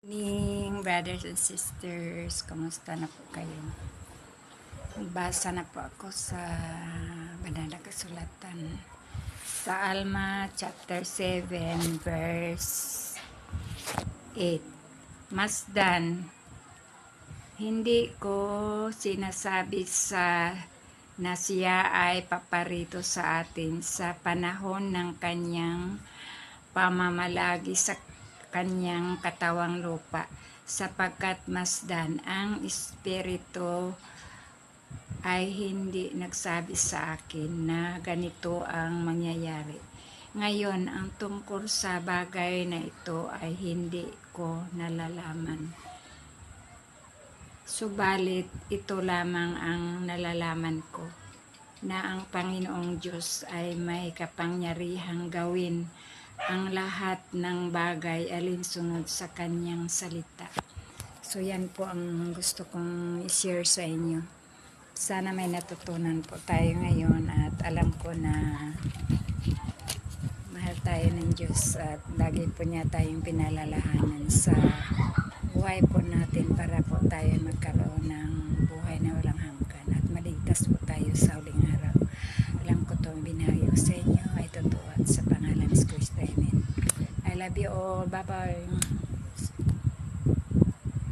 Evening, brothers and sisters. Kumusta na po kayo? Magbasa na po ako sa banal na kasulatan. Sa Alma chapter 7 verse 8. Masdan, hindi ko sinasabi na siya ay paparito sa atin sa panahon ng kanyang pamamalagi sa kanyang katawang lupa, sapagkat masdan ang Espiritu ay hindi nagsabi sa akin na ganito ang mangyayari. Ngayon, ang tungkol sa bagay na ito ay hindi ko nalalaman. Subalit ito lamang ang nalalaman ko, na ang Panginoong Diyos ay may kapangyarihang gawin ang lahat ng bagay alinsunod sa kanyang salita. So yan po ang gusto kong i-share sa inyo. Sana may natutunan po tayo ngayon at alam ko na mahal tayo ng Diyos at lagi po niya tayong pinalalahanan sa buhay po natin para po tayo magkaroon ng buhay na walang hanggan at maligtas po tayo sa huling araw. Alam ko itong binayo sa inyo ay totoo at sa pangalan ni Kristo. Amen. I love you all. Bye-bye.